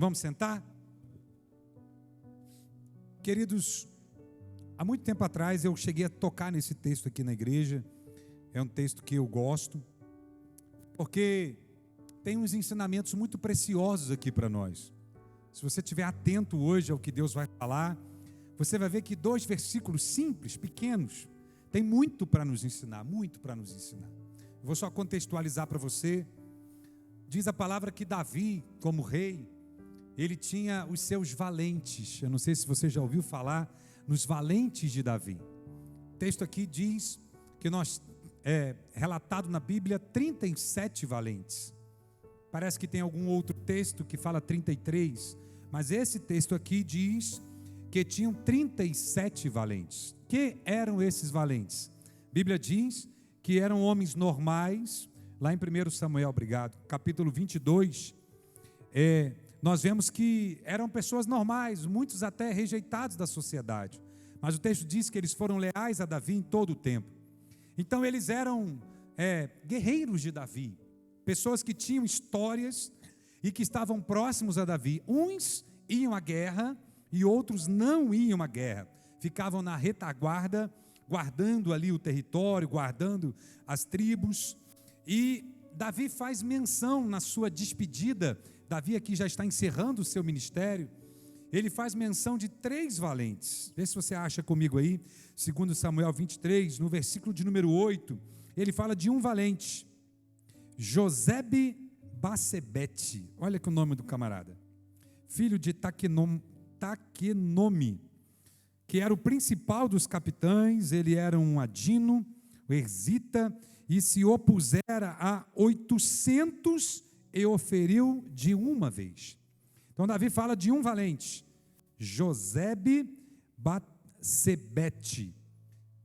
Vamos sentar? Queridos, há muito tempo atrás eu cheguei a tocar nesse texto aqui na igreja. É um texto que eu gosto, porque tem uns ensinamentos muito preciosos aqui para nós. Se você estiver atento hoje ao que Deus vai falar, você vai ver que 2 versículos simples, pequenos, tem muito para nos ensinar, muito para nos ensinar. Eu vou só contextualizar para você. Diz a palavra que Davi, como rei, ele tinha os seus valentes. Eu não sei se você já ouviu falar nos valentes de Davi. O texto aqui diz que relatado na Bíblia 37 valentes. Parece que tem algum outro texto que fala 33, mas esse texto aqui diz que tinham 37 valentes. Que eram esses valentes? A Bíblia diz que eram homens normais. Lá em 1 Samuel, capítulo 22, nós vemos que eram pessoas normais, muitos até rejeitados da sociedade, mas o texto diz que eles foram leais a Davi em todo o tempo. Então eles eram guerreiros de Davi, pessoas que tinham histórias e que estavam próximos a Davi. Uns iam à guerra e outros não iam à guerra, ficavam na retaguarda, guardando ali o território, guardando as tribos. E Davi faz menção na sua despedida. Davi aqui já está encerrando o seu ministério. Ele faz menção de 3 valentes. Vê se você acha comigo aí, 2 Samuel 23, no versículo de número 8, ele fala de um valente, Josebe-Basebete. Olha que o nome do camarada, filho de Taquenome, que era o principal dos capitães. Ele era um adino, o erzita, e se opusera a 800 e oferiu de uma vez. Então Davi fala de um valente, Josebe-Basebete.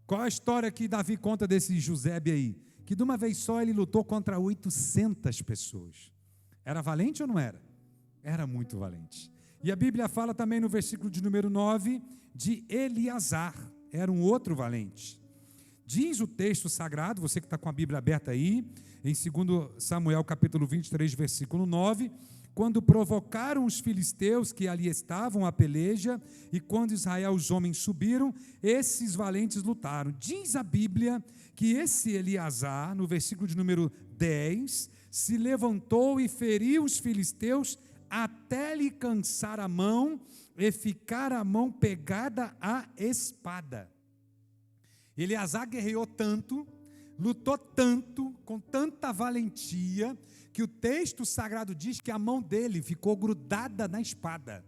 Qual a história que Davi conta desse Josebe aí? Que de uma vez só ele lutou contra 800 pessoas. Era valente ou não era? Era muito valente. E a Bíblia fala também no versículo de número 9, de Eleazar, era um outro valente. Diz o texto sagrado, você que está com a Bíblia aberta aí, em 2 Samuel capítulo 23, versículo 9, quando provocaram os filisteus que ali estavam a peleja, e quando Israel, os homens subiram, esses valentes lutaram. Diz a Bíblia que esse Eleazar, no versículo de número 10, se levantou e feriu os filisteus até lhe cansar a mão e ficar a mão pegada à espada. Eleazar guerreou tanto, lutou tanto, com tanta valentia, que o texto sagrado diz que a mão dele ficou grudada na espada,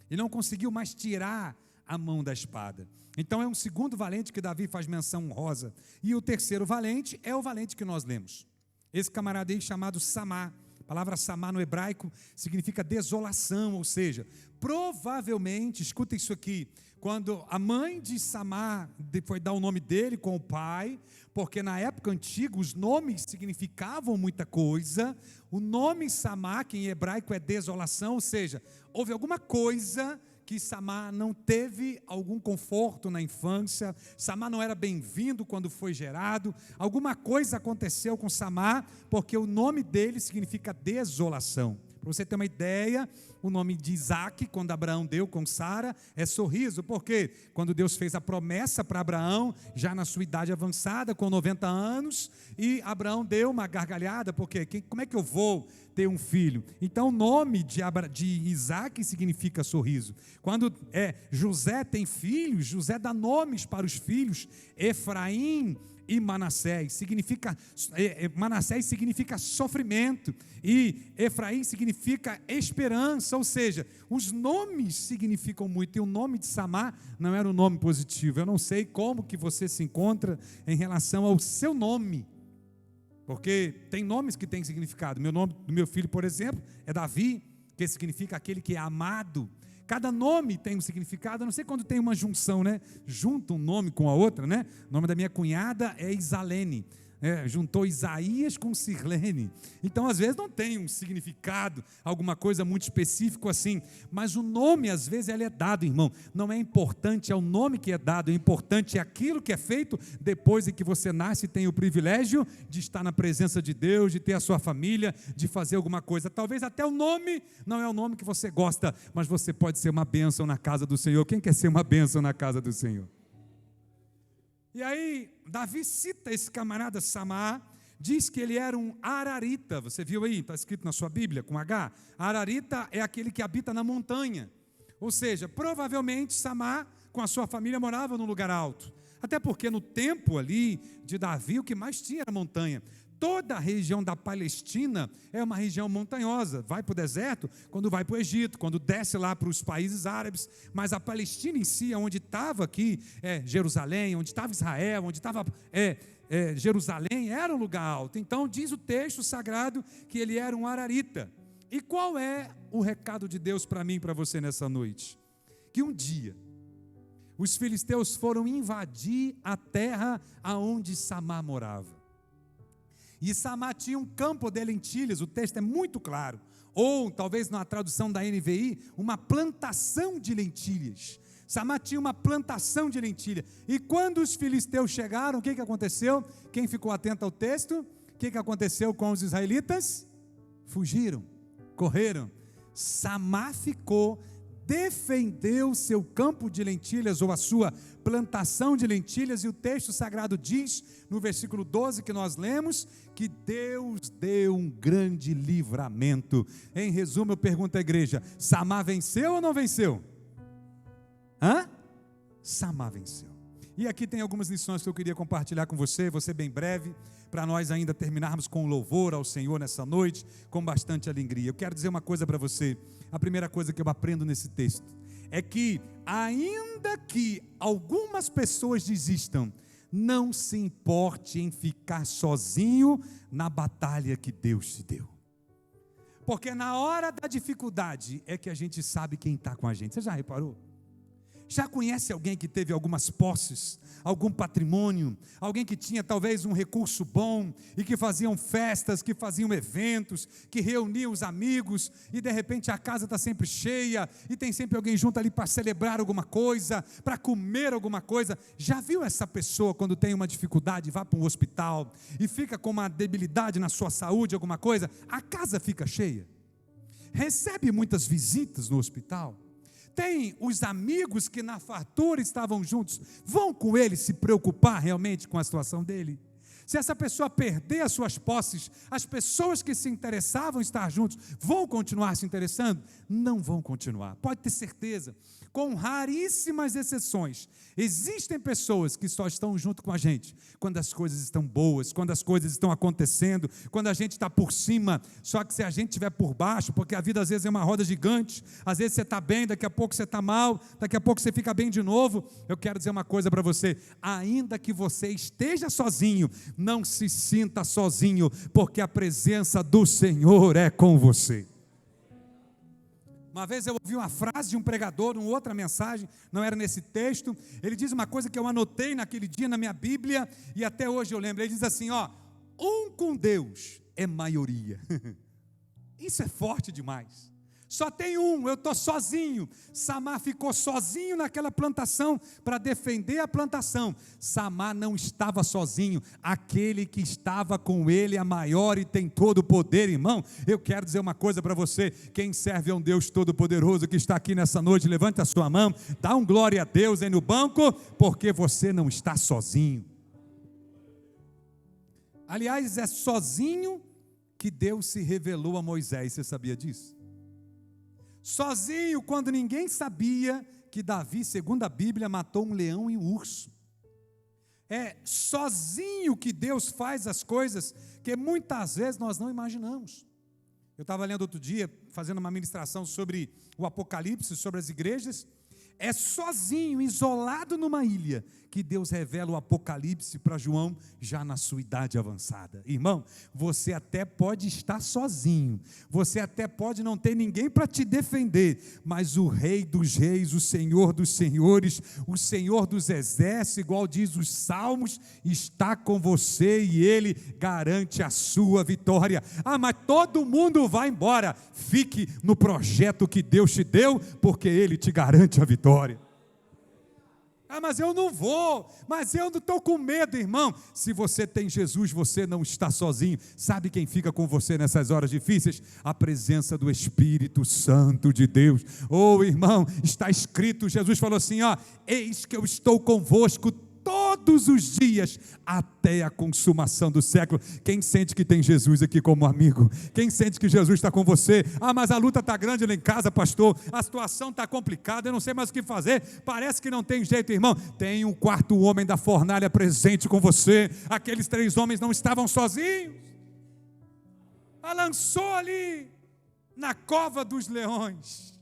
e não conseguiu mais tirar a mão da espada. Então é um segundo valente que Davi faz menção honrosa. E o terceiro valente é o valente que nós lemos, esse camarada aí chamado Samá. A palavra Samá no hebraico significa desolação, ou seja, provavelmente, escuta isso aqui, quando a mãe de Samá foi dar o nome dele com o pai, porque na época antiga os nomes significavam muita coisa. O nome Samá, que em hebraico é desolação, ou seja, houve alguma coisa que Samá não teve algum conforto na infância, Samá não era bem-vindo quando foi gerado, alguma coisa aconteceu com Samá, porque o nome dele significa desolação. Para você ter uma ideia, o nome de Isaac, quando Abraão deu com Sara, é sorriso. Por quê? Quando Deus fez a promessa para Abraão, já na sua idade avançada, com 90 anos, e Abraão deu uma gargalhada, porque como é que eu vou ter um filho? Então o nome de Isaac significa sorriso. Quando José tem filhos, José dá nomes para os filhos, Efraim e Manassés. Manassés significa sofrimento e Efraim significa esperança, ou seja, os nomes significam muito. E o nome de Samá não era um nome positivo. Eu não sei como que você se encontra em relação ao seu nome, porque tem nomes que têm significado. Meu nome do meu filho, por exemplo, é Davi, que significa aquele que é amado. Cada nome tem um significado. Eu não sei quando tem uma junção, né? Junta um nome com a outra, né? O nome da minha cunhada é Isalene. juntou Isaías com Sirlene. Então, às vezes, não tem um significado, alguma coisa muito específico assim. Mas o nome, às vezes, ele é dado, irmão. Não é importante, é o nome que é dado. É importante aquilo que é feito depois de que você nasce e tem o privilégio de estar na presença de Deus, de ter a sua família, de fazer alguma coisa. Talvez até o nome não é o nome que você gosta, mas você pode ser uma bênção na casa do Senhor. Quem quer ser uma bênção na casa do Senhor? E aí, Davi cita esse camarada Samá, diz que ele era um ararita. Você viu aí? Está escrito na sua Bíblia, com H. Ararita é aquele que habita na montanha. Ou seja, provavelmente Samá, com a sua família, morava num lugar alto. Até porque no tempo ali de Davi, o que mais tinha era montanha. Toda a região da Palestina é uma região montanhosa. Vai para o deserto quando vai para o Egito, quando desce lá para os países árabes. Mas a Palestina em si, onde estava aqui Jerusalém, onde estava Israel, onde estava Jerusalém, era um lugar alto. Então diz o texto sagrado que ele era um ararita. E qual é o recado de Deus para mim e para você nessa noite? Que um dia os filisteus foram invadir a terra aonde Samá morava. E Samá tinha um campo de lentilhas, o texto é muito claro. Ou, talvez na tradução da NVI, uma plantação de lentilhas. Samá tinha uma plantação de lentilha. E quando os filisteus chegaram, o que aconteceu? Quem ficou atento ao texto? O que aconteceu com os israelitas? Fugiram, correram. Samá ficou, defendeu seu campo de lentilhas, ou a sua plantação de lentilhas, e o texto sagrado diz, no versículo 12 que nós lemos, que Deus deu um grande livramento. Em resumo, eu pergunto à igreja, Samá venceu ou não venceu? Samá venceu. E aqui tem algumas lições que eu queria compartilhar com você, vou ser bem breve, para nós ainda terminarmos com louvor ao Senhor nessa noite, com bastante alegria. Eu quero dizer uma coisa para você, a primeira coisa que eu aprendo nesse texto, é que ainda que algumas pessoas desistam, não se importe em ficar sozinho na batalha que Deus te deu. Porque na hora da dificuldade é que a gente sabe quem está com a gente. Você já reparou? Já conhece alguém que teve algumas posses, algum patrimônio, alguém que tinha talvez um recurso bom e que faziam festas, que faziam eventos, que reuniam os amigos e de repente a casa está sempre cheia e tem sempre alguém junto ali para celebrar alguma coisa, para comer alguma coisa? Já viu essa pessoa quando tem uma dificuldade, vai para um hospital e fica com uma debilidade na sua saúde, alguma coisa? A casa fica cheia, recebe muitas visitas no hospital. Tem os amigos que na fartura estavam juntos, vão com ele se preocupar realmente com a situação dele? Se essa pessoa perder as suas posses, as pessoas que se interessavam em estar juntos, vão continuar se interessando? Não vão continuar, pode ter certeza. Com raríssimas exceções, existem pessoas que só estão junto com a gente quando as coisas estão boas, quando as coisas estão acontecendo, quando a gente está por cima. Só que se a gente estiver por baixo, porque a vida às vezes é uma roda gigante, às vezes você está bem, daqui a pouco você está mal, daqui a pouco você fica bem de novo. Eu quero dizer uma coisa para você, ainda que você esteja sozinho, não se sinta sozinho, porque a presença do Senhor é com você. Uma vez eu ouvi uma frase de um pregador, uma outra mensagem, não era nesse texto, ele diz uma coisa que eu anotei naquele dia na minha Bíblia, e até hoje eu lembro, ele diz assim, um com Deus é maioria. Isso é forte demais. Só tem um, eu estou sozinho. Samá ficou sozinho naquela plantação para defender a plantação. Samá não estava sozinho, aquele que estava com ele é maior e tem todo o poder, irmão. Eu quero dizer uma coisa para você, quem serve a um Deus todo-poderoso que está aqui nessa noite, levante a sua mão, dá um glória a Deus aí no banco, porque você não está sozinho. Aliás, é sozinho que Deus se revelou a Moisés, você sabia disso? Sozinho, quando ninguém sabia que Davi, segundo a Bíblia, matou um leão e um urso. É sozinho que Deus faz as coisas que muitas vezes nós não imaginamos. Eu estava lendo outro dia, fazendo uma ministração sobre o Apocalipse, sobre as igrejas, É sozinho, isolado numa ilha, que Deus revela o Apocalipse para João, já na sua idade avançada. Irmão, você até pode estar sozinho, você até pode não ter ninguém para te defender, mas o Rei dos Reis, o Senhor dos Senhores, o Senhor dos Exércitos, igual diz os Salmos, está com você e Ele garante a sua vitória. Ah, mas todo mundo vai embora. Fique no projeto que Deus te deu, porque Ele te garante a vitória. Ah, mas eu não vou, mas eu não estou com medo, irmão. Se você tem Jesus, você não está sozinho. Sabe quem fica com você nessas horas difíceis? A presença do Espírito Santo de Deus. Oh, irmão, está escrito, Jesus falou assim, ó, eis que eu estou convosco todos os dias, até a consumação do século. Quem sente que tem Jesus aqui como amigo? Quem sente que Jesus está com você? Ah, mas a luta está grande lá em casa, pastor, a situação está complicada, eu não sei mais o que fazer, parece que não tem jeito, irmão. Tem um quarto homem da fornalha presente com você. Aqueles 3 homens não estavam sozinhos, a lançou ali na cova dos leões.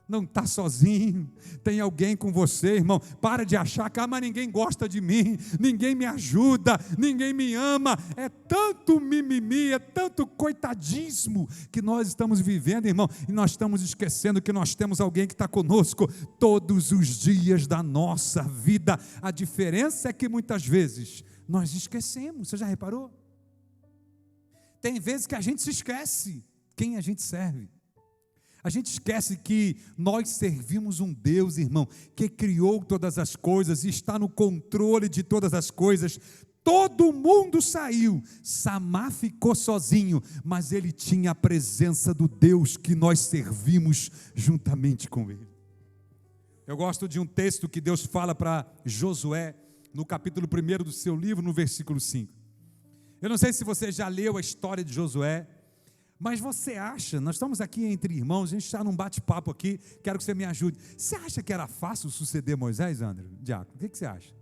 Não está sozinho, tem alguém com você, irmão. Para de achar que mas ninguém gosta de mim, ninguém me ajuda, ninguém me ama. É tanto mimimi, é tanto coitadismo que nós estamos vivendo, irmão, e nós estamos esquecendo que nós temos alguém que está conosco todos os dias da nossa vida. A diferença é que muitas vezes nós esquecemos. Você já reparou? Tem vezes que a gente se esquece quem a gente serve. A gente esquece que nós servimos um Deus, irmão, que criou todas as coisas e está no controle de todas as coisas. Todo mundo saiu, Samar ficou sozinho, mas ele tinha a presença do Deus que nós servimos juntamente com ele. Eu gosto de um texto que Deus fala para Josué, no capítulo 1 do seu livro, no versículo 5. Eu não sei se você já leu a história de Josué, mas você acha, nós estamos aqui entre irmãos, a gente está num bate-papo aqui, quero que você me ajude. Você acha que era fácil suceder Moisés, André? Diácono, o que você acha?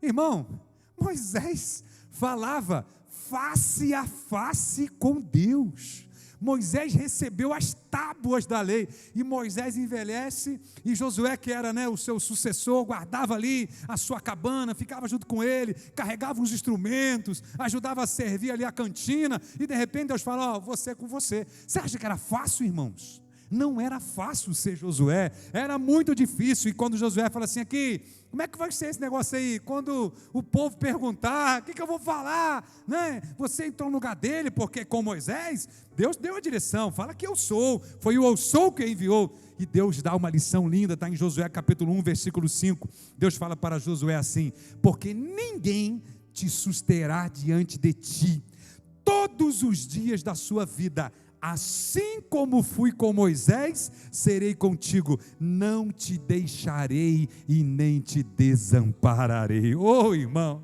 Irmão, Moisés falava face a face com Deus. Moisés recebeu as tábuas da lei, e Moisés envelhece, e Josué, que era, o seu sucessor, guardava ali a sua cabana, ficava junto com ele, carregava os instrumentos, ajudava a servir ali a cantina, e de repente Deus fala, você é com você. Você acha que era fácil, irmãos? Não era fácil ser Josué, era muito difícil. E quando Josué fala assim aqui, como é que vai ser esse negócio aí? Quando o povo perguntar, o que eu vou falar? Você entrou no lugar dele, porque com Moisés, Deus deu a direção, fala que eu sou, foi o eu sou que enviou. E Deus dá uma lição linda, está em Josué capítulo 1, versículo 5, Deus fala para Josué assim, porque ninguém te susterá diante de ti, todos os dias da sua vida, assim como fui com Moisés, serei contigo, não te deixarei e nem te desampararei. Oh, irmão,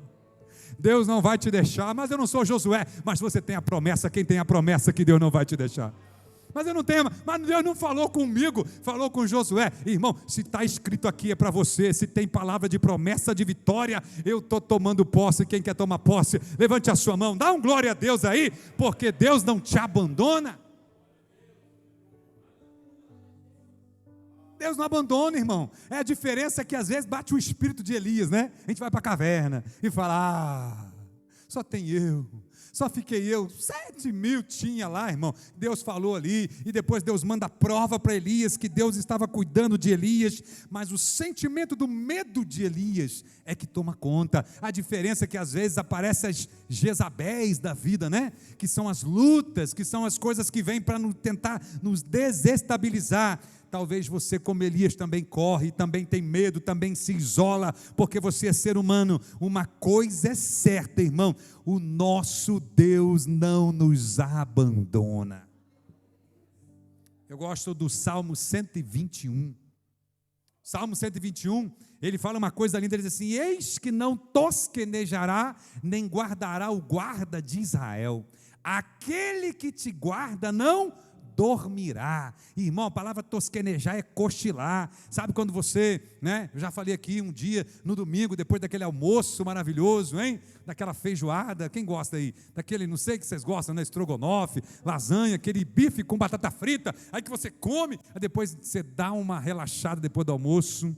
Deus não vai te deixar. Mas eu não sou Josué, mas você tem a promessa. Quem tem a promessa que Deus não vai te deixar? Mas eu não tenho, mas Deus não falou comigo, falou com Josué. Irmão, se está escrito aqui é para você, se tem palavra de promessa de vitória, eu estou tomando posse. Quem quer tomar posse, levante a sua mão, dá um glória a Deus aí, porque Deus não te abandona. Deus não abandona, irmão. É a diferença que às vezes bate o espírito de Elias, A gente vai para a caverna e fala, só tem eu, só fiquei eu, 7.000 tinha lá, irmão. Deus falou ali, e depois Deus manda prova para Elias, que Deus estava cuidando de Elias, mas o sentimento do medo de Elias é que toma conta. A diferença é que às vezes aparecem as Jezabéis da vida, que são as lutas, que são as coisas que vêm para tentar nos desestabilizar. Talvez você, como Elias, também corre, também tem medo, também se isola, porque você é ser humano. Uma coisa é certa, irmão, o nosso Deus não nos abandona. Eu gosto do Salmo 121. Salmo 121, ele fala uma coisa linda, ele diz assim, eis que não tosquenejará, nem guardará o guarda de Israel. Aquele que te guarda não dormirá. Irmão, a palavra tosquenejar é cochilar. Sabe quando você, né? Eu já falei aqui um dia, no domingo, depois daquele almoço maravilhoso, hein? Daquela feijoada, quem gosta aí? Daquele, não sei que vocês gostam, né? Estrogonofe, lasanha, aquele bife com batata frita, aí que você come, aí depois você dá uma relaxada depois do almoço.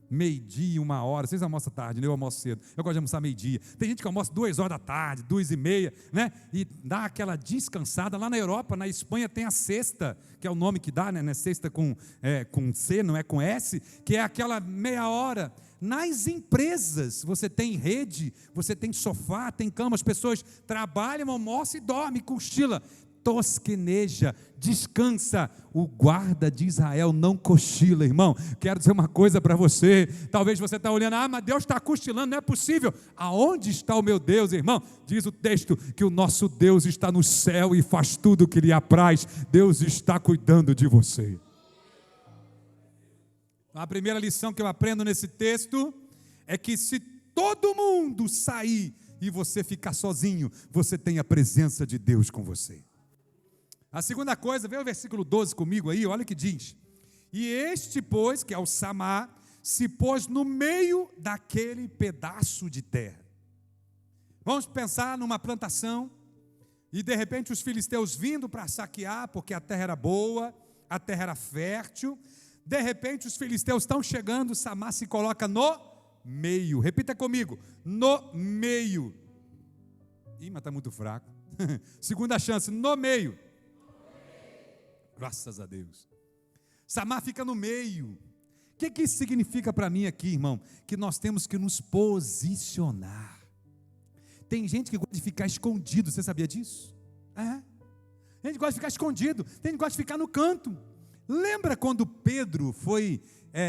Meio-dia, 1h, vocês almoçam tarde, né? Eu almoço cedo, eu gosto de almoçar meio-dia. Tem gente que almoça 2h da tarde, 2h30, né? E dá aquela descansada. Lá na Europa, na Espanha, tem a sexta, que é o nome que dá, né? Sexta com C, não é com S, que é aquela meia hora. Nas empresas, você tem rede, você tem sofá, tem cama, as pessoas trabalham, almoçam e dormem, cochila, tosqueneja, descansa. O guarda de Israel não cochila, irmão. Quero dizer uma coisa para você, talvez você está olhando, mas Deus está cochilando, não é possível. Aonde está o meu Deus, irmão? Diz o texto que o nosso Deus está no céu e faz tudo o que lhe apraz. Deus está cuidando de você. A primeira lição que eu aprendo nesse texto é que se todo mundo sair e você ficar sozinho, você tem a presença de Deus com você. A segunda coisa, vê o versículo 12 comigo aí, olha o que diz. E este, pois, que é o Samar, se pôs no meio daquele pedaço de terra. Vamos pensar numa plantação, e de repente os filisteus vindo para saquear, porque a terra era boa, a terra era fértil. De repente os filisteus estão chegando, Samar se coloca no meio. Repita comigo, no meio. Ih, mas está muito fraco. Segunda chance, no meio. Graças a Deus. Samar fica no meio. O que isso significa para mim aqui, irmão? Que nós temos que nos posicionar. Tem gente que gosta de ficar escondido, você sabia disso? Tem gente que gosta de ficar escondido, tem gente que gosta de ficar no canto. Lembra quando Pedro foi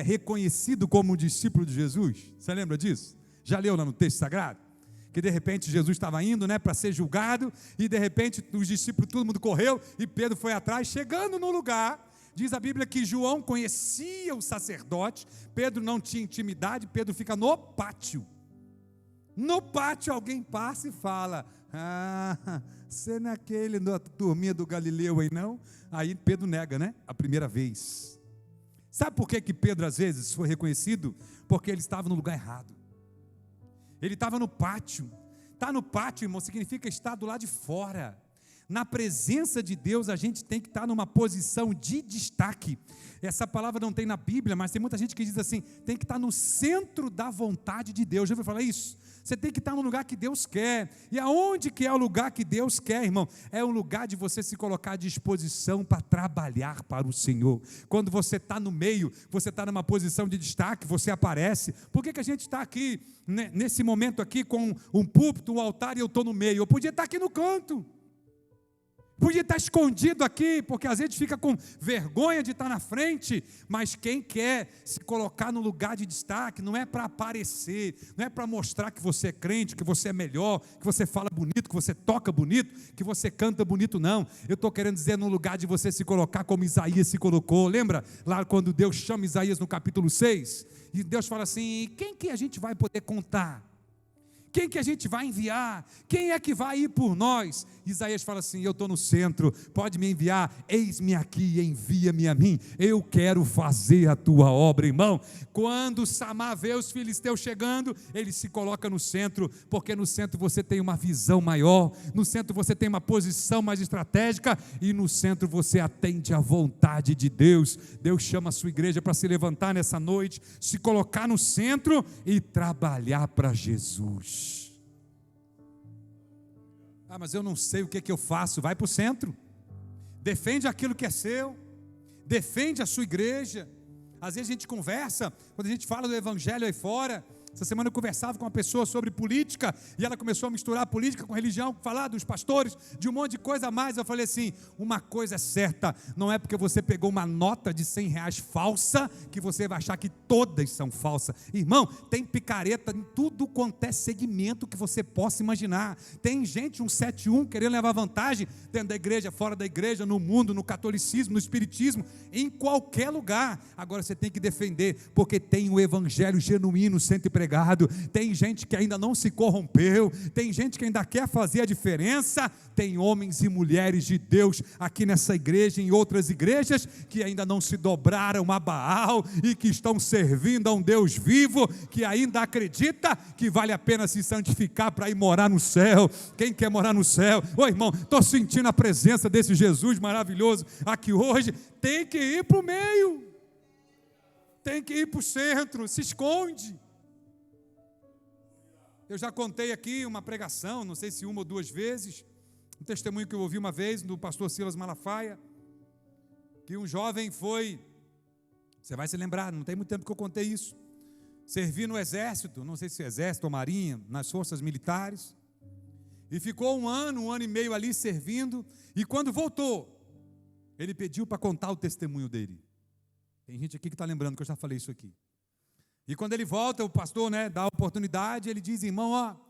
reconhecido como discípulo de Jesus? Você lembra disso? Já leu lá no texto sagrado? Que de repente Jesus estava indo, para ser julgado, e de repente os discípulos, todo mundo correu, e Pedro foi atrás, chegando no lugar, diz a Bíblia que João conhecia o sacerdote, Pedro não tinha intimidade, Pedro fica no pátio. No pátio alguém passa e fala, você não é aquele da turminha do Galileu aí não? Aí Pedro nega, a primeira vez. Sabe por que Pedro às vezes foi reconhecido? Porque ele estava no lugar errado. Ele estava no pátio. Estar no pátio, irmão, significa estar do lado de fora. Na presença de Deus, a gente tem que estar numa posição de destaque. Essa palavra não tem na Bíblia, mas tem muita gente que diz assim, tem que estar no centro da vontade de Deus. Já ouviu falar isso? Você tem que estar no lugar que Deus quer. E aonde que é o lugar que Deus quer, irmão? É um lugar de você se colocar à disposição para trabalhar para o Senhor. Quando você está no meio, você está numa posição de destaque, você aparece. Por que a gente está aqui, nesse momento aqui, com um púlpito, um altar, e eu estou no meio? Eu podia estar aqui no canto. Podia estar escondido aqui, porque às vezes fica com vergonha de estar na frente, mas quem quer se colocar no lugar de destaque, não é para aparecer, não é para mostrar que você é crente, que você é melhor, que você fala bonito, que você toca bonito, que você canta bonito, não. Eu estou querendo dizer no lugar de você se colocar como Isaías se colocou. Lembra lá quando Deus chama Isaías no capítulo 6? E Deus fala assim, quem que a gente vai poder contar? Quem que a gente vai enviar? Quem é que vai ir por nós? Isaías fala assim, eu estou no centro, pode me enviar, eis-me aqui, envia-me a mim, eu quero fazer a tua obra, irmão. Quando Samar vê os filisteus chegando, ele se coloca no centro, porque no centro você tem uma visão maior, no centro você tem uma posição mais estratégica, e no centro você atende à vontade de Deus. Deus chama a sua igreja para se levantar nessa noite, se colocar no centro e trabalhar para Jesus. Mas eu não sei o que eu faço. Vai para o centro, defende aquilo que é seu, defende a sua igreja. Às vezes a gente conversa, quando a gente fala do evangelho aí fora. Essa semana eu conversava com uma pessoa sobre política, e ela começou a misturar política com religião, falar dos pastores, de um monte de coisa a mais. Eu falei assim, uma coisa é certa, não é porque você pegou uma nota de R$100 falsa, que você vai achar que todas são falsas. Irmão, tem picareta em tudo quanto é segmento que você possa imaginar. Tem gente, 171, querendo levar vantagem, dentro da igreja, fora da igreja, no mundo, no catolicismo, no espiritismo, em qualquer lugar. Agora você tem que defender, porque tem o evangelho genuíno, sempre pregado desempregado, tem gente que ainda não se corrompeu, tem gente que ainda quer fazer a diferença, tem homens e mulheres de Deus aqui nessa igreja e em outras igrejas que ainda não se dobraram a Baal e que estão servindo a um Deus vivo, que ainda acredita que vale a pena se santificar para ir morar no céu. Quem quer morar no céu? Ô irmão, estou sentindo a presença desse Jesus maravilhoso aqui hoje. Tem que ir para o meio, tem que ir para o centro, se esconde. Eu já contei aqui uma pregação, não sei se uma ou duas vezes, um testemunho que eu ouvi uma vez do pastor Silas Malafaia, que um jovem foi, você vai se lembrar, não tem muito tempo que eu contei isso, servir no exército, não sei se exército ou marinha, nas forças militares, e ficou um ano e meio ali servindo, e quando voltou, ele pediu para contar o testemunho dele. Tem gente aqui que está lembrando que eu já falei isso aqui. E quando ele volta, o pastor, dá a oportunidade, ele diz: irmão,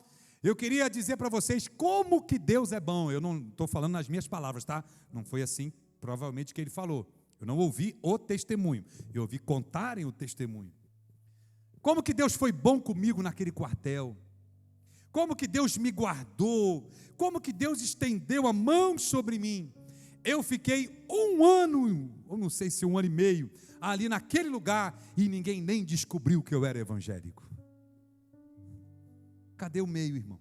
eu queria dizer para vocês como que Deus é bom. Eu não estou falando nas minhas palavras, tá? Não foi assim, provavelmente, que ele falou. Eu não ouvi o testemunho, eu ouvi contarem o testemunho. Como que Deus foi bom comigo naquele quartel. Como que Deus me guardou. Como que Deus estendeu a mão sobre mim. Eu fiquei um ano, ou não sei se um ano e meio, ali naquele lugar, e ninguém nem descobriu que eu era evangélico. Cadê o meio, irmão?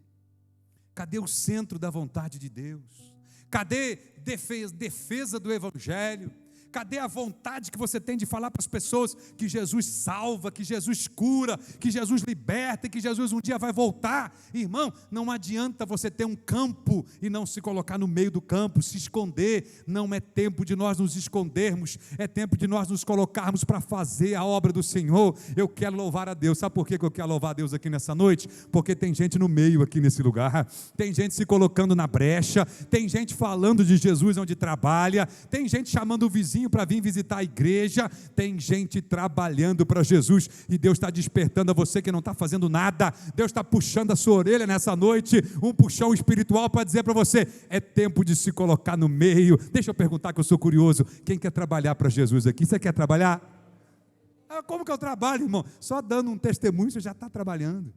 Cadê o centro da vontade de Deus? Cadê defesa do evangelho? Cadê a vontade que você tem de falar para as pessoas que Jesus salva, que Jesus cura, que Jesus liberta, que Jesus um dia vai voltar? Irmão, não adianta você ter um campo e não se colocar no meio do campo, se esconder. Não é tempo de nós nos escondermos, é tempo de nós nos colocarmos para fazer a obra do Senhor. Eu quero louvar a Deus. Sabe por que eu quero louvar a Deus aqui nessa noite? Porque tem gente no meio aqui nesse lugar, tem gente se colocando na brecha, tem gente falando de Jesus onde trabalha, tem gente chamando o vizinho para vir visitar a igreja, tem gente trabalhando para Jesus, e Deus está despertando a você que não está fazendo nada. Deus está puxando a sua orelha nessa noite, um puxão espiritual para dizer para você: é tempo de se colocar no meio. Deixa eu perguntar, que eu sou curioso, quem quer trabalhar para Jesus aqui? Você quer trabalhar? Como que eu trabalho, irmão? Só dando um testemunho você já está trabalhando.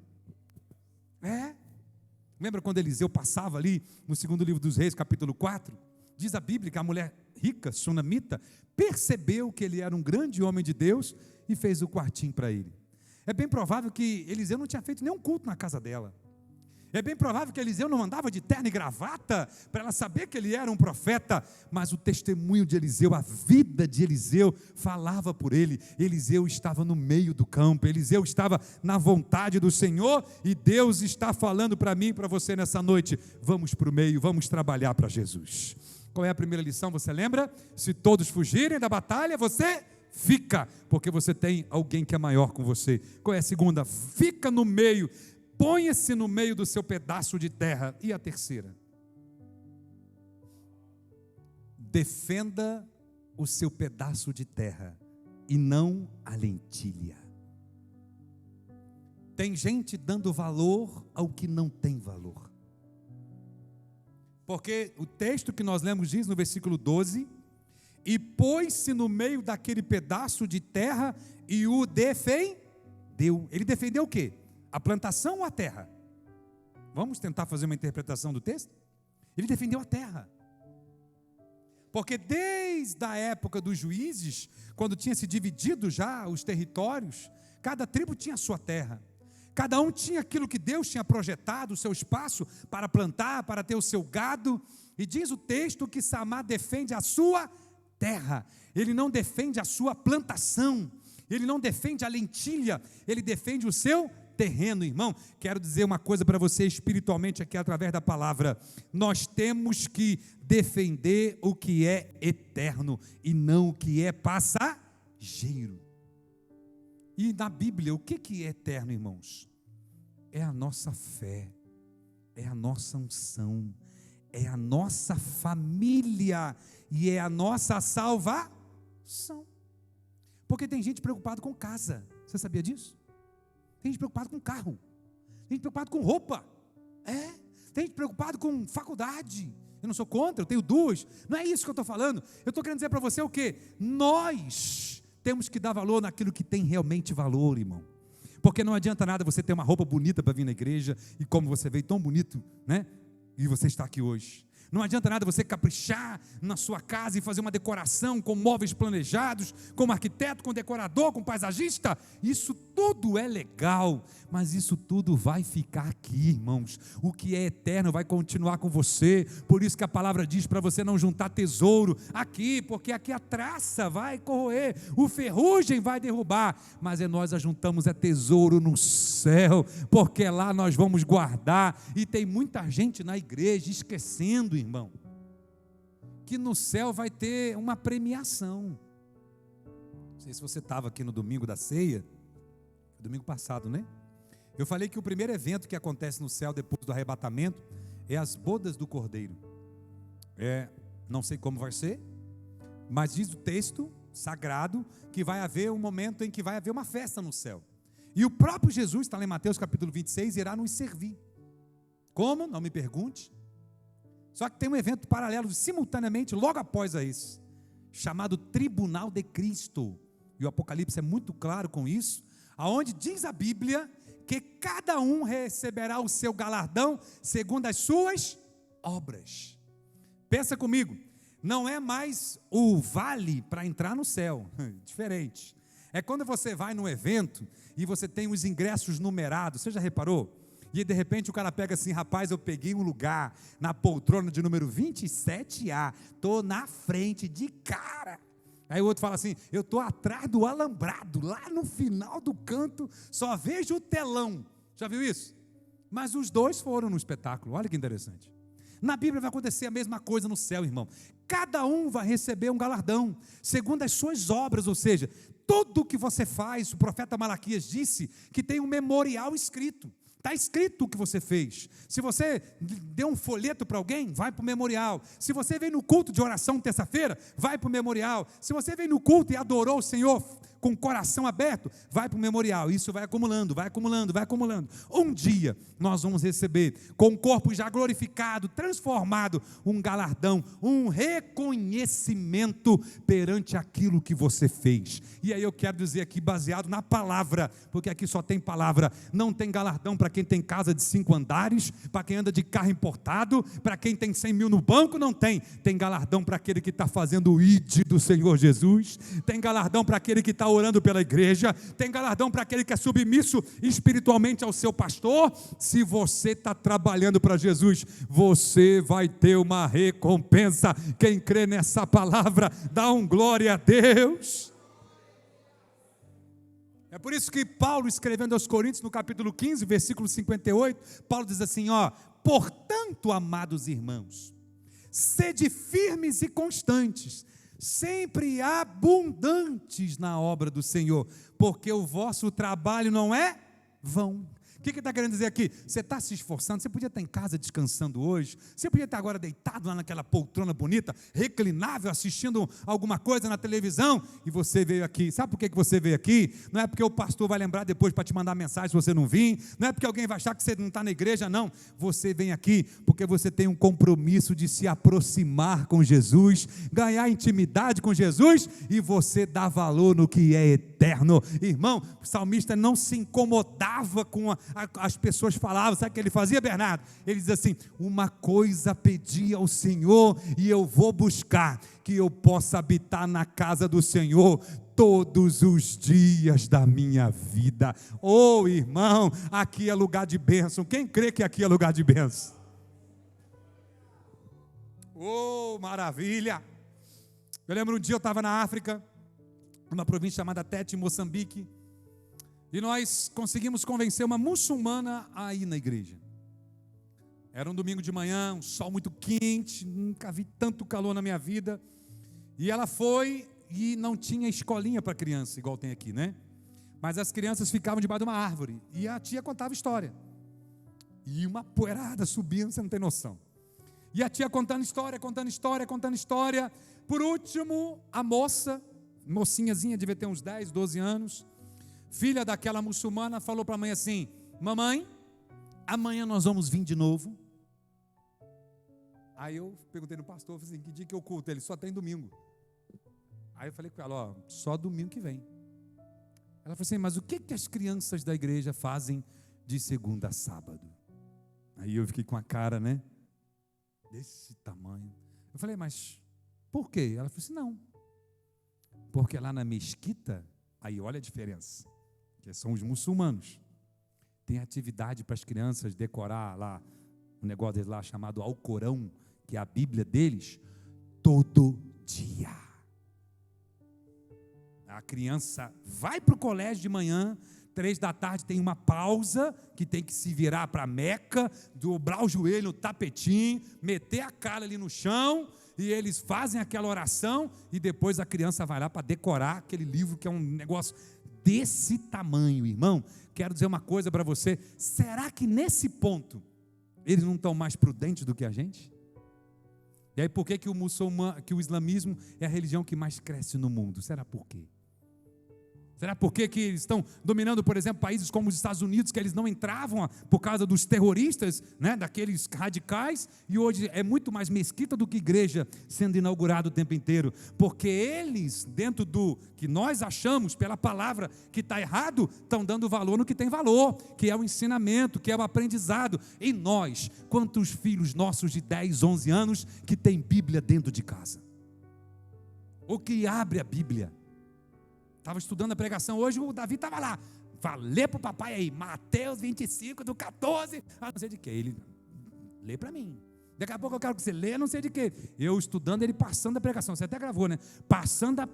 Lembra quando Eliseu passava ali no segundo livro dos Reis, capítulo 4? Diz a Bíblia que a mulher rica, sunamita, percebeu que ele era um grande homem de Deus e fez o quartinho para ele. É bem provável que Eliseu não tinha feito nenhum culto na casa dela. É bem provável que Eliseu não andava de terno e gravata para ela saber que ele era um profeta, mas o testemunho de Eliseu, a vida de Eliseu falava por ele. Eliseu estava no meio do campo, Eliseu estava na vontade do Senhor, e Deus está falando para mim e para você nessa noite: vamos para o meio, vamos trabalhar para Jesus. Qual é a primeira lição, você lembra? Se todos fugirem da batalha, você fica, porque você tem alguém que é maior com você. Qual é a segunda? Fica no meio, ponha-se no meio do seu pedaço de terra. E a terceira? Defenda o seu pedaço de terra e não a lentilha. Tem gente dando valor ao que não tem valor. Porque o texto que nós lemos diz no versículo 12: e pôs-se no meio daquele pedaço de terra e o defendeu. Ele defendeu o quê? A plantação ou a terra? Vamos tentar fazer uma interpretação do texto? Ele defendeu a terra. Porque desde a época dos juízes, quando tinha se dividido já os territórios, cada tribo tinha a sua terra. Cada um tinha aquilo que Deus tinha projetado, o seu espaço para plantar, para ter o seu gado. E diz o texto que Samar defende a sua terra. Ele não defende a sua plantação. Ele não defende a lentilha. Ele defende o seu terreno, irmão. Quero dizer uma coisa para você espiritualmente aqui através da palavra. Nós temos que defender o que é eterno e não o que é passageiro. E na Bíblia, o que é eterno, irmãos? É a nossa fé, é a nossa unção, é a nossa família e é a nossa salvação. Porque tem gente preocupada com casa, você sabia disso? Tem gente preocupada com carro, tem gente preocupada com roupa, tem gente preocupada com faculdade. Eu não sou contra, eu tenho duas, não é isso que eu estou falando. Eu estou querendo dizer para você o quê? Nós temos que dar valor naquilo que tem realmente valor, irmão. Porque não adianta nada você ter uma roupa bonita para vir na igreja, e como você veio tão bonito, né? E você está aqui hoje. Não adianta nada você caprichar na sua casa e fazer uma decoração com móveis planejados, como arquiteto, com decorador, com paisagista. Isso tudo é legal, mas isso tudo vai ficar aqui, irmãos. O que é eterno vai continuar com você. Por isso que a palavra diz para você não juntar tesouro aqui, porque aqui a traça vai corroer, o ferrugem vai derrubar, mas nós ajuntamos tesouro no céu, porque lá nós vamos guardar. E tem muita gente na igreja esquecendo, irmão, que no céu vai ter uma premiação. Não sei se você estava aqui no domingo da ceia, domingo passado, né? Eu falei que o primeiro evento que acontece no céu depois do arrebatamento é as bodas do Cordeiro. Não sei como vai ser, mas diz o texto sagrado que vai haver um momento em que vai haver uma festa no céu. E o próprio Jesus, está lá em Mateus capítulo 26, irá nos servir. Como? Não me pergunte. Só que tem um evento paralelo, simultaneamente, logo após isso, chamado Tribunal de Cristo. E o Apocalipse é muito claro com isso, aonde diz a Bíblia que cada um receberá o seu galardão segundo as suas obras. Pensa comigo, não é mais o vale para entrar no céu, diferente. É quando você vai num evento e você tem os ingressos numerados, você já reparou? E de repente o cara pega assim, rapaz, eu peguei um lugar na poltrona de número 27A, estou na frente de cara. Aí o outro fala assim, eu estou atrás do alambrado, lá no final do canto, só vejo o telão. Já viu isso? Mas os dois foram no espetáculo, olha que interessante. Na Bíblia vai acontecer a mesma coisa no céu, irmão. Cada um vai receber um galardão, segundo as suas obras, ou seja, tudo que você faz, o profeta Malaquias disse que tem um memorial escrito. Está escrito o que você fez. Se você deu um folheto para alguém, vai para o memorial. Se você veio no culto de oração terça-feira, vai para o memorial. Se você veio no culto e adorou o Senhor com o coração aberto, vai para o memorial. Isso vai acumulando, vai acumulando, vai acumulando. Um dia nós vamos receber, com o corpo já glorificado, transformado, um galardão, um reconhecimento perante aquilo que você fez. E aí eu quero dizer aqui, baseado na palavra, porque aqui só tem palavra, não tem galardão para quem tem casa de 5 andares, para quem anda de carro importado, para quem tem 100 mil no banco, não tem. Tem galardão para aquele que está fazendo o ID do Senhor Jesus, tem galardão para aquele que está orando pela igreja, tem galardão para aquele que é submisso espiritualmente ao seu pastor. Se você está trabalhando para Jesus, você vai ter uma recompensa. Quem crê nessa palavra, dá um glória a Deus. É por isso que Paulo, escrevendo aos Coríntios, no capítulo 15, versículo 58, Paulo diz assim, portanto, amados irmãos, sede firmes e constantes, sempre abundantes na obra do Senhor, porque o vosso trabalho não é vão. O que ele está querendo dizer aqui? Você está se esforçando, você podia estar em casa descansando hoje, você podia estar agora deitado lá naquela poltrona bonita, reclinável, assistindo alguma coisa na televisão, e você veio aqui. Sabe por que você veio aqui? Não é porque o pastor vai lembrar depois para te mandar mensagem se você não vir, não é porque alguém vai achar que você não está na igreja, não. Você vem aqui porque você tem um compromisso de se aproximar com Jesus, ganhar intimidade com Jesus, e você dá valor no que é eterno. Irmão, o salmista não se incomodava com as pessoas falavam. Sabe o que ele fazia, Bernardo? Ele diz assim, uma coisa pedi ao Senhor e eu vou buscar, que eu possa habitar na casa do Senhor todos os dias da minha vida. Irmão, aqui é lugar de bênção. Quem crê que aqui é lugar de bênção? Maravilha. Eu lembro um dia eu estava na África, numa província chamada Tete, em Moçambique, e nós conseguimos convencer uma muçulmana a ir na igreja. Era um domingo de manhã, um sol muito quente, nunca vi tanto calor na minha vida. E ela foi e não tinha escolinha para criança, igual tem aqui, né? Mas as crianças ficavam debaixo de uma árvore e a tia contava história. E uma poeirada subindo, você não tem noção. E a tia contando história, contando história, contando história. Por último, a mocinhazinha, devia ter uns 10, 12 anos, filha daquela muçulmana, falou para a mãe assim, mamãe, amanhã nós vamos vir de novo. Aí eu perguntei no pastor, falei assim, que dia que eu culto? Ele, só tem domingo. Aí eu falei com ela, só domingo que vem. Ela falou assim, mas o que as crianças da igreja fazem de segunda a sábado? Aí eu fiquei com a cara, né? Desse tamanho. Eu falei, mas por quê? Ela falou assim, não. Porque lá na mesquita, aí olha a diferença, que são os muçulmanos, tem atividade para as crianças decorar lá, um negócio deles lá chamado Alcorão, que é a Bíblia deles, todo dia. A criança vai para o colégio de manhã, 3 da tarde tem uma pausa, que tem que se virar para a Meca, dobrar o joelho no tapetinho, meter a cara ali no chão, e eles fazem aquela oração, e depois a criança vai lá para decorar aquele livro, que é um negócio desse tamanho, irmão. Quero dizer uma coisa para você, será que nesse ponto, eles não estão mais prudentes do que a gente? E aí por que o islamismo é a religião que mais cresce no mundo? Será por quê? Será por que eles estão dominando, por exemplo, países como os Estados Unidos, que eles não entravam por causa dos terroristas, né, daqueles radicais, e hoje é muito mais mesquita do que igreja sendo inaugurada o tempo inteiro? Porque eles, dentro do que nós achamos, pela palavra que está errado, estão dando valor no que tem valor, que é o ensinamento, que é o aprendizado. E nós, quantos filhos nossos de 10, 11 anos, que tem Bíblia dentro de casa? Ou que abre a Bíblia? Estava estudando a pregação hoje, o Davi estava lá. Lê para o papai aí, Mateus 25, do 14, não sei de que. Ele, lê para mim. Daqui a pouco eu quero que você lê, não sei de que. Eu estudando, ele passando a pregação. Você até gravou, né? Passando a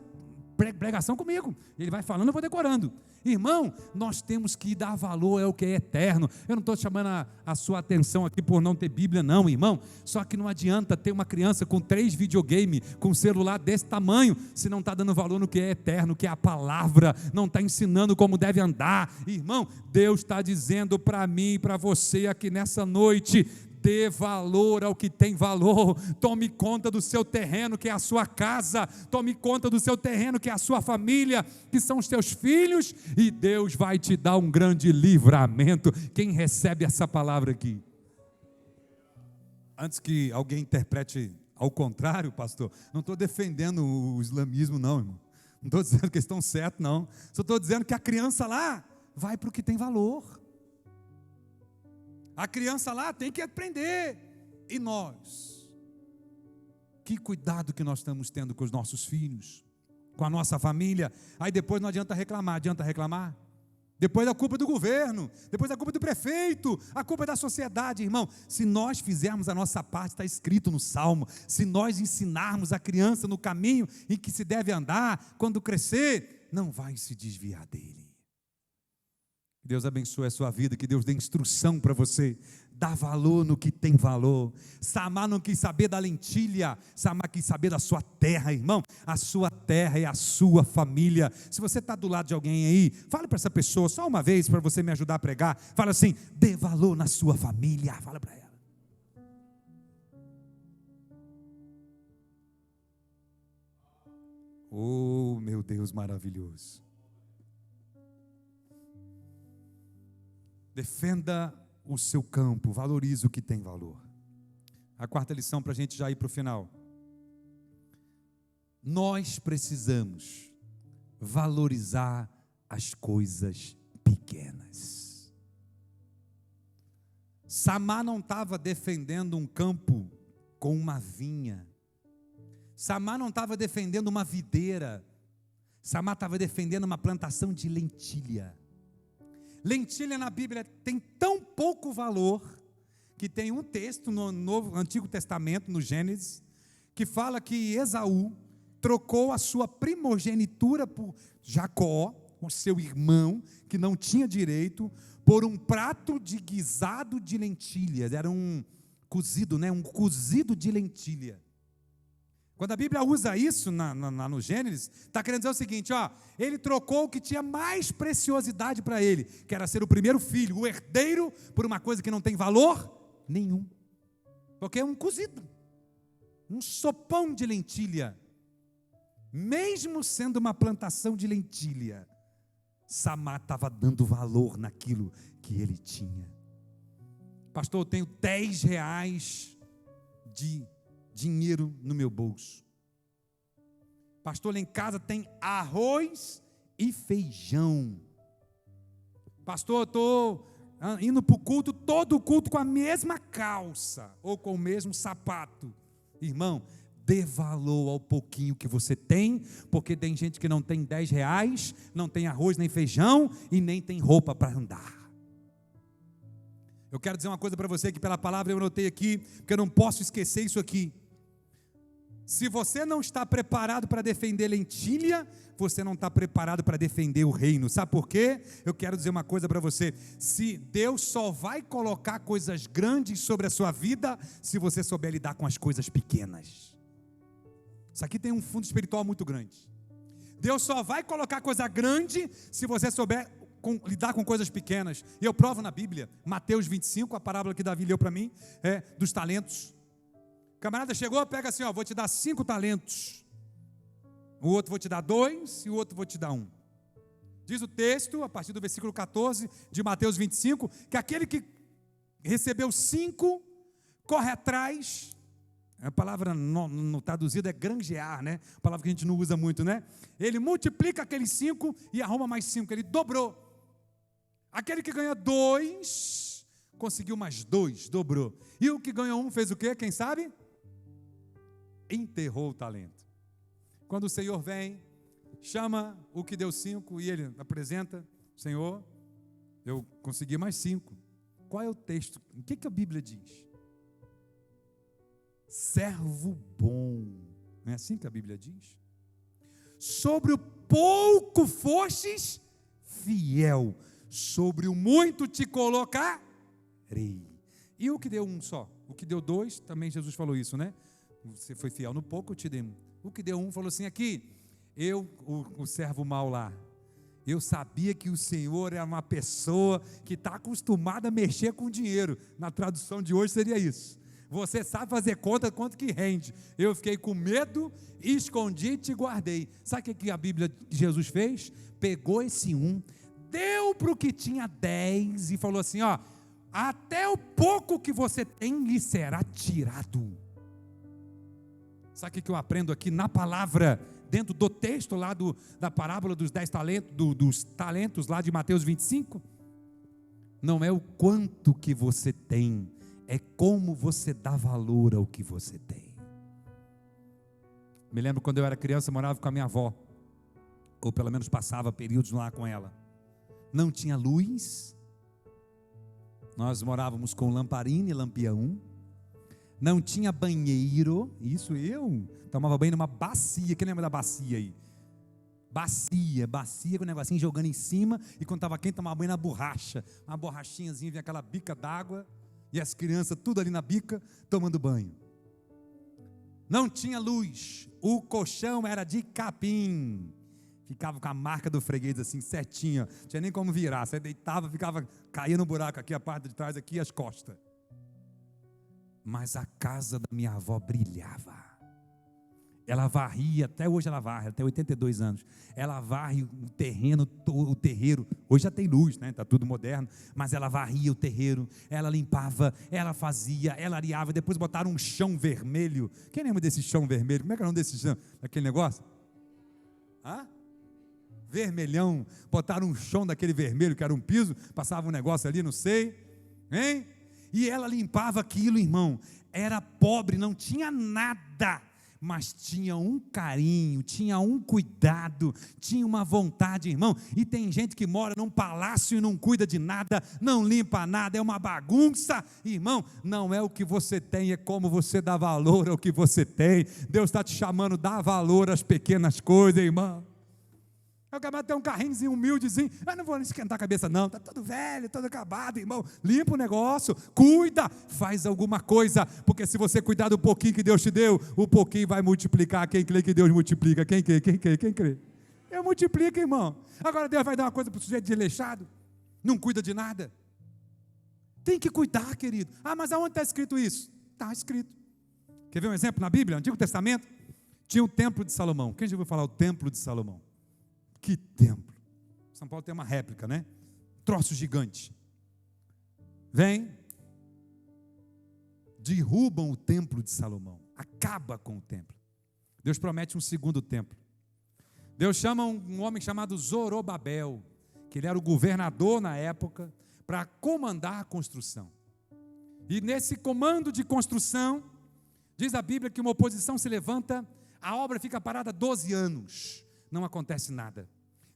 pregação comigo. Ele vai falando, eu vou decorando. Irmão, nós temos que dar valor ao que é eterno. Eu não estou chamando a sua atenção aqui por não ter Bíblia, não, irmão. Só que não adianta ter uma criança com 3 videogames, com um celular desse tamanho, se não está dando valor no que é eterno, que é a palavra, não está ensinando como deve andar. Irmão, Deus está dizendo para mim e para você aqui nessa noite: dê valor ao que tem valor. Tome conta do seu terreno, que é a sua casa. Tome conta do seu terreno, que é a sua família, que são os teus filhos, e Deus vai te dar um grande livramento. Quem recebe essa palavra aqui? Antes que alguém interprete ao contrário, pastor, não estou defendendo o islamismo não, irmão. Não estou dizendo que eles estão certos, não. Só estou dizendo que a criança lá vai para o que tem valor. A criança lá tem que aprender. E nós? Que cuidado que nós estamos tendo com os nossos filhos, com a nossa família. Aí depois não adianta reclamar. Adianta reclamar? Depois a culpa é do governo, depois a culpa é do prefeito, a culpa é da sociedade. Irmão, se nós fizermos a nossa parte, está escrito no Salmo, se nós ensinarmos a criança no caminho em que se deve andar, quando crescer, não vai se desviar dele. Deus abençoe a sua vida, que Deus dê instrução para você. Dá valor no que tem valor. Samar não quis saber da lentilha, Samar quis saber da sua terra, irmão. A sua terra é a sua família. Se você está do lado de alguém aí, fala para essa pessoa, só uma vez, para você me ajudar a pregar. Fala assim: dê valor na sua família. Fala para ela. Oh, meu Deus maravilhoso. Defenda o seu campo, valorize o que tem valor. A 4ª lição para a gente já ir para o final. Nós precisamos valorizar as coisas pequenas. Samar não estava defendendo um campo com uma vinha. Samar não estava defendendo uma videira. Samar estava defendendo uma plantação de lentilha. Lentilha na Bíblia tem tão pouco valor, que tem um texto no Antigo Testamento, no Gênesis, que fala que Esaú trocou a sua primogenitura por Jacó, o seu irmão, que não tinha direito, por um prato de guisado de lentilhas. Era um cozido, né? Um cozido de lentilha. Quando a Bíblia usa isso no Gênesis, está querendo dizer o seguinte: ele trocou o que tinha mais preciosidade para ele, que era ser o primeiro filho, o herdeiro, por uma coisa que não tem valor nenhum. Porque é um cozido, um sopão de lentilha. Mesmo sendo uma plantação de lentilha, Samar estava dando valor naquilo que ele tinha. Pastor, eu tenho 10 reais de dinheiro no meu bolso. Pastor, lá em casa tem arroz e feijão. Pastor, eu estou indo para o culto, todo o culto com a mesma calça, ou com o mesmo sapato. Irmão, dê valor ao pouquinho que você tem, porque tem gente que não tem R$10, não tem arroz nem feijão, e nem tem roupa para andar. Eu quero dizer uma coisa para você, que pela palavra eu anotei aqui, porque eu não posso esquecer isso aqui. Se você não está preparado para defender lentilha, você não está preparado para defender o reino. Sabe por quê? Eu quero dizer uma coisa para você. Se Deus só vai colocar coisas grandes sobre a sua vida, se você souber lidar com as coisas pequenas. Isso aqui tem um fundo espiritual muito grande. Deus só vai colocar coisa grande, se você souber lidar com coisas pequenas. E eu provo na Bíblia, Mateus 25, a parábola que Davi leu para mim, dos talentos. O camarada chegou, pega assim, vou te dar 5 talentos, o outro vou te dar 2 e o outro vou te dar 1. Diz o texto, a partir do versículo 14 de Mateus 25, que aquele que recebeu 5, corre atrás, a palavra no traduzida é granjear, né? A palavra que a gente não usa muito, né? Ele multiplica aqueles 5 e arruma mais 5, ele dobrou. Aquele que ganha 2, conseguiu mais 2, dobrou. E o que ganhou 1 fez o quê? Quem sabe? Enterrou o talento. Quando o Senhor vem, chama o que deu 5 e ele apresenta: Senhor, eu consegui mais 5. Qual é o texto? O que a Bíblia diz? Servo bom. Não é assim que a Bíblia diz? Sobre o pouco fostes fiel, sobre o muito te colocarei. E o que deu 1 só? O que deu 2, também Jesus falou isso, né? Você foi fiel no pouco, eu te dei 1. O que deu 1 falou assim: aqui, o servo mau lá, eu sabia que o Senhor é uma pessoa que está acostumada a mexer com dinheiro. Na tradução de hoje seria isso. Você sabe fazer conta quanto que rende. Eu fiquei com medo, escondi e te guardei. Sabe o que a Bíblia de Jesus fez? Pegou esse 1, deu para o que tinha 10 e falou assim: até o pouco que você tem lhe será tirado. Sabe o que eu aprendo aqui na palavra, dentro do texto lá da parábola dos 10 talentos, dos talentos lá de Mateus 25? Não é o quanto que você tem, é como você dá valor ao que você tem. Me lembro quando eu era criança, eu morava com a minha avó, ou pelo menos passava períodos lá com ela. Não tinha luz, nós morávamos com lamparina e lampião. Não tinha banheiro, isso eu tomava banho numa bacia. Quem lembra da bacia aí? Bacia com um negocinho jogando em cima, e quando estava quente tomava banho na borracha, uma borrachinhazinha, vinha aquela bica d'água, e as crianças tudo ali na bica, tomando banho. Não tinha luz, o colchão era de capim, ficava com a marca do freguês assim, certinha, não tinha nem como virar, você deitava, caía no buraco aqui, a parte de trás aqui, as costas. Mas a casa da minha avó brilhava. Ela varria, até hoje ela varre, até 82 anos. Ela varre o terreno, o terreiro. Hoje já tem luz, né? Está tudo moderno. Mas ela varria o terreiro, ela limpava, ela fazia, ela areava. Depois botaram um chão vermelho. Quem lembra desse chão vermelho? Como é que era o nome desse chão? Aquele negócio? Vermelhão. Botaram um chão daquele vermelho, que era um piso. Passava um negócio ali, não sei. Hein? E ela limpava aquilo, irmão. Era pobre, não tinha nada, mas tinha um carinho, tinha um cuidado, tinha uma vontade, irmão. E tem gente que mora num palácio e não cuida de nada, não limpa nada, é uma bagunça. Irmão, não é o que você tem, é como você dá valor ao que você tem. Deus está te chamando, dá valor às pequenas coisas, irmão. Eu acabei de ter um carrinhozinho humildezinho, mas não vou esquentar a cabeça não, está todo velho, todo acabado, irmão. Limpa o negócio, cuida, faz alguma coisa, porque se você cuidar do pouquinho que Deus te deu, o pouquinho vai multiplicar. Quem crê que Deus multiplica? Quem crê? Eu multiplico, irmão. Agora Deus vai dar uma coisa para o sujeito desleixado, não cuida de nada. Tem que cuidar, querido. Mas aonde está escrito isso? Está escrito. Quer ver um exemplo na Bíblia? No Antigo Testamento, tinha o templo de Salomão. Quem já ouviu falar o templo de Salomão? Que templo! São Paulo tem uma réplica, né? Troço gigante. Vem, derrubam o templo de Salomão, acaba com o templo. Deus promete um segundo templo. Deus chama um homem chamado Zorobabel, que ele era o governador na época, para comandar a construção. E nesse comando de construção, diz a Bíblia que uma oposição se levanta, a obra fica parada 12 anos, não acontece nada.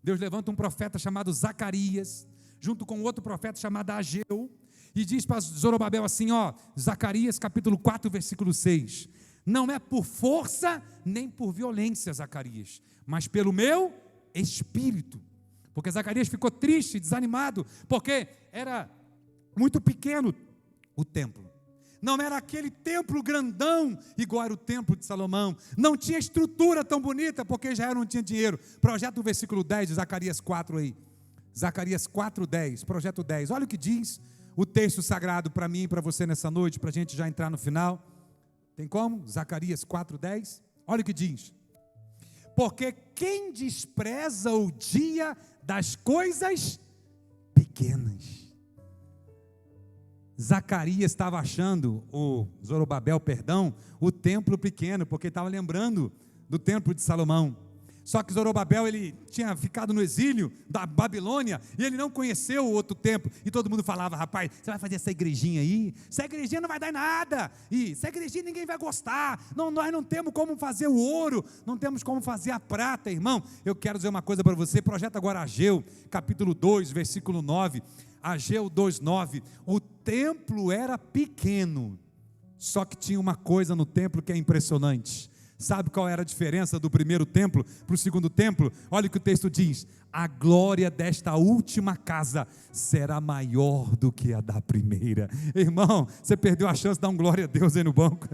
Deus levanta um profeta chamado Zacarias, junto com outro profeta chamado Ageu, e diz para Zorobabel assim, Zacarias capítulo 4, versículo 6, não é por força nem por violência, Zacarias, mas pelo meu espírito. Porque Zacarias ficou triste, desanimado, porque era muito pequeno o templo. Não era aquele templo grandão, igual era o templo de Salomão. Não tinha estrutura tão bonita, porque Israel não tinha dinheiro. Projeta o versículo 10 de Zacarias 4 aí. Zacarias 4:10, projeto 10. Olha o que diz o texto sagrado para mim e para você nessa noite, para a gente já entrar no final. Tem como? Zacarias 4:10. Olha o que diz. Porque quem despreza o dia das coisas pequenas. Zacarias estava achando, Zorobabel, o templo pequeno, porque estava lembrando do templo de Salomão. Só que Zorobabel, ele tinha ficado no exílio da Babilônia, e ele não conheceu o outro templo, e todo mundo falava, rapaz, você vai fazer essa igrejinha aí? Essa igrejinha não vai dar em nada, e essa igrejinha ninguém vai gostar, nós não temos como fazer o ouro, não temos como fazer a prata, irmão. Eu quero dizer uma coisa para você, projeta agora Ageu, capítulo 2, versículo 9, Ageu 2:9, o templo era pequeno, só que tinha uma coisa no templo que é impressionante. Sabe qual era a diferença do primeiro templo para o segundo templo? Olha o que o texto diz, a glória desta última casa será maior do que a da primeira. Irmão, você perdeu a chance de dar um glória a Deus aí no banco.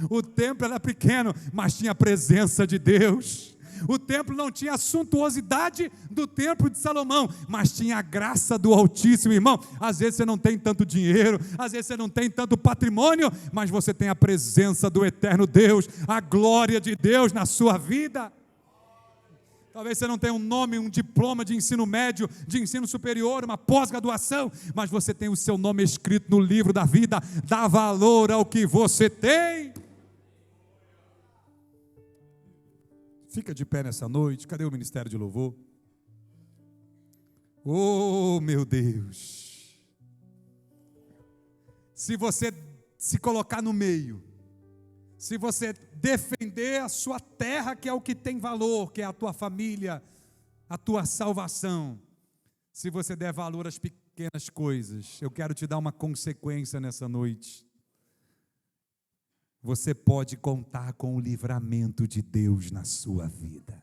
O templo era pequeno, mas tinha a presença de Deus. O templo não tinha a suntuosidade do templo de Salomão, mas tinha a graça do Altíssimo, irmão. Às vezes você não tem tanto dinheiro, às vezes você não tem tanto patrimônio, mas você tem a presença do eterno Deus, a glória de Deus na sua vida. Talvez você não tenha um nome, um diploma de ensino médio, de ensino superior, uma pós-graduação, mas você tem o seu nome escrito no livro da vida. Dá valor ao que você tem. Fica de pé nessa noite. Cadê o ministério de louvor? Oh, meu Deus. Se você se colocar no meio, se você defender a sua terra, que é o que tem valor, que é a tua família, a tua salvação, se você der valor às pequenas coisas, eu quero te dar uma consequência nessa noite. Você pode contar com o livramento de Deus na sua vida.